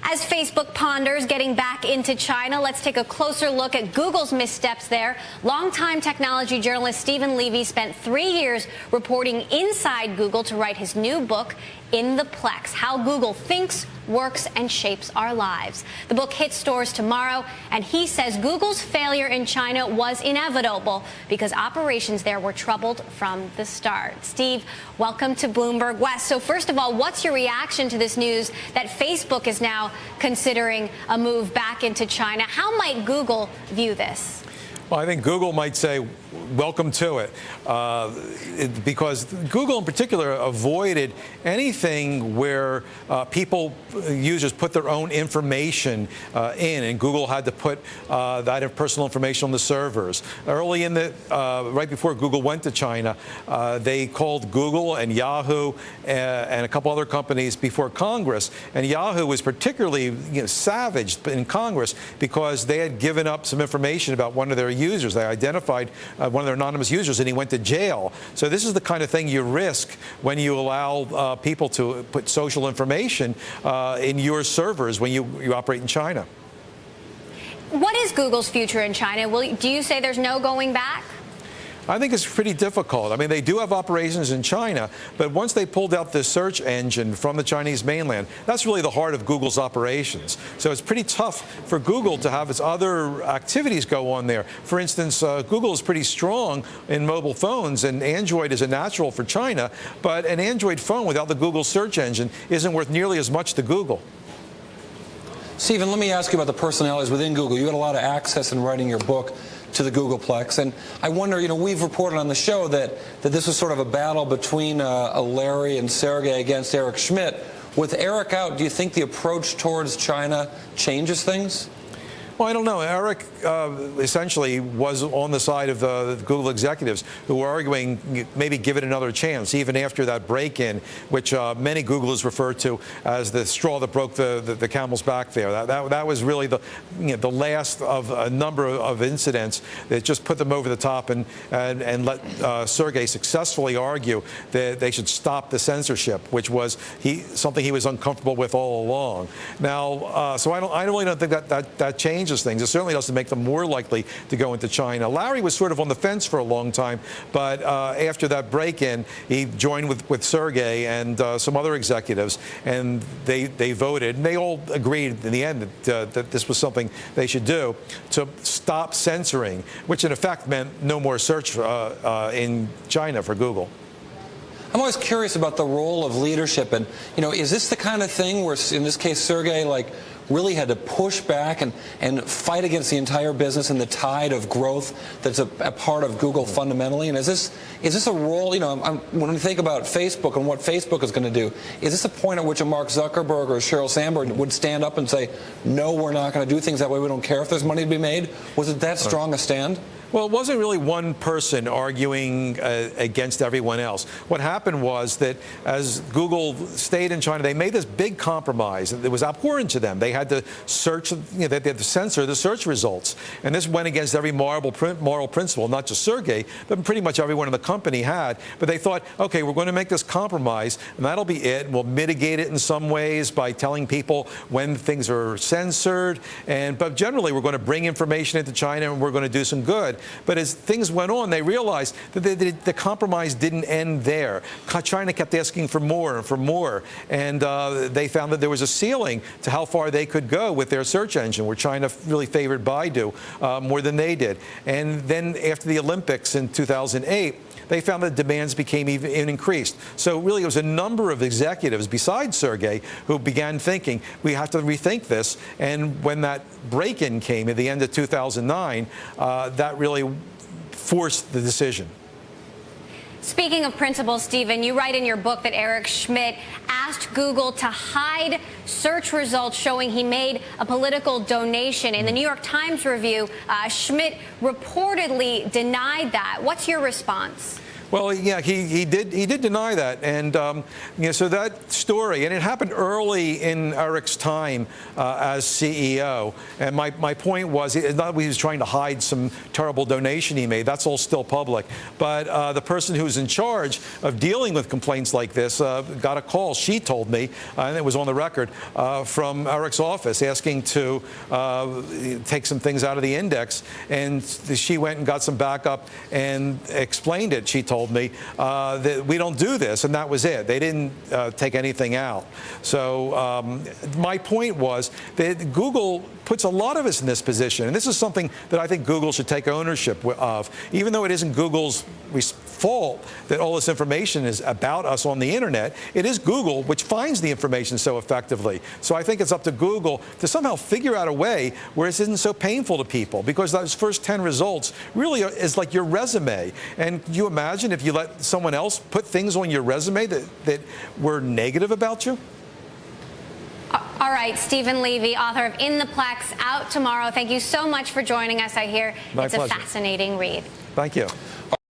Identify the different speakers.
Speaker 1: As Facebook ponders getting back into China, let's take a closer look at Google's missteps there. Longtime technology journalist Stephen Levy spent 3 years reporting inside Google to write his new book, In the Plex, How Google Thinks, Works, and Shapes Our Lives. The book hits stores tomorrow, and he says Google's failure in China was inevitable because operations there were troubled from the start. Steve, welcome to Bloomberg West. So first of all, what's your reaction to this news that Facebook is now considering a move back into China? How might Google view this?
Speaker 2: Well, I think Google might say, welcome to it, because Google in particular avoided anything where users put their own information in, and Google had to put that personal information on the servers. Early in right before Google went to China, they called Google and Yahoo and a couple other companies before Congress, and Yahoo was particularly savage in Congress because they had given up some information about one of their users. They identified one of their anonymous users, and he went to jail. So this is the kind of thing you risk when you allow people to put social information in your servers when you operate in China.
Speaker 1: What is Google's future in China? Do you say there's no going back?
Speaker 2: I think it's pretty difficult. I mean, they do have operations in China, but once they pulled out the search engine from the Chinese mainland, that's really the heart of Google's operations. So it's pretty tough for Google to have its other activities go on there. For instance, Google is pretty strong in mobile phones, and Android is a natural for China, but an Android phone without the Google search engine isn't worth nearly as much to Google.
Speaker 3: Stephen, let me ask you about the personalities within Google. You had a lot of access in writing your book to the Googleplex, and I wonder, we've reported on the show that this was sort of a battle between Larry and Sergey against Eric Schmidt. With Eric out, do you think the approach towards China changes things?
Speaker 2: Well, I don't know. Eric essentially was on the side of the Google executives who were arguing maybe give it another chance, even after that break-in, which many Googlers refer to as the straw that broke the camel's back there. That was really the last of a number of incidents that just put them over the top and let Sergey successfully argue that they should stop the censorship, which was something he was uncomfortable with all along. Now, so I really don't think that changed things. It certainly doesn't make them more likely to go into China. Larry was sort of on the fence for a long time, but after that break-in, he joined with Sergey and some other executives, and they voted, and they all agreed in the end that this was something they should do to stop censoring, which in effect meant no more search in China for Google.
Speaker 3: I'm always curious about the role of leadership, and is this the kind of thing where, in this case, Sergey really had to push back and fight against the entire business and the tide of growth that's a part of Google fundamentally? And is this a role, when we think about Facebook and what Facebook is going to do, is this a point at which a Mark Zuckerberg or Sheryl Sandberg would stand up and say, no, we're not going to do things that way, we don't care if there's money to be made? Was it that strong a stand?
Speaker 2: Well, it wasn't really one person arguing against everyone else. What happened was that as Google stayed in China, they made this big compromise. It was abhorrent to them. They had to search, they had to censor the search results. And this went against every moral principle, not just Sergey, but pretty much everyone in the company had. But they thought, okay, we're going to make this compromise, and that'll be it. We'll mitigate it in some ways by telling people when things are censored. But generally, we're going to bring information into China, and we're going to do some good. But as things went on, they realized that the compromise didn't end there. China kept asking for more and for more, and they found that there was a ceiling to how far they could go with their search engine, where China really favored Baidu more than they did. And then after the Olympics in 2008, they found that demands became even increased. So really, it was a number of executives besides Sergey who began thinking, we have to rethink this. And when that break-in came at the end of 2009, that really forced the decision.
Speaker 1: Speaking of principles, Stephen, you write in your book that Eric Schmidt asked Google to hide search results showing he made a political donation. In the New York Times review, Schmidt reportedly denied that. What's your response?
Speaker 2: Well, yeah, he did deny that, and so that story, and it happened early in Eric's time as CEO. And my point was, not that he was trying to hide some terrible donation he made. That's all still public. But the person who's in charge of dealing with complaints like this got a call. She told me, and it was on the record, from Eric's office asking to take some things out of the index, and she went and got some backup and explained it. She told me that we don't do this, and that was it. They didn't take anything out. So my point was that Google puts a lot of us in this position, and this is something that I think Google should take ownership of, even though it isn't Google's fault that all this information is about us on the internet. It is Google which finds the information so effectively. So I think it's up to Google to somehow figure out a way where it isn't so painful to people, because those first 10 results really is like your resume. And can you imagine if you let someone else put things on your resume that were negative about you?
Speaker 1: All right, Stephen Levy, author of In the Plex, out tomorrow. Thank you so much for joining us. I hear
Speaker 2: My
Speaker 1: it's
Speaker 2: pleasure.
Speaker 1: a fascinating read.
Speaker 2: Thank you.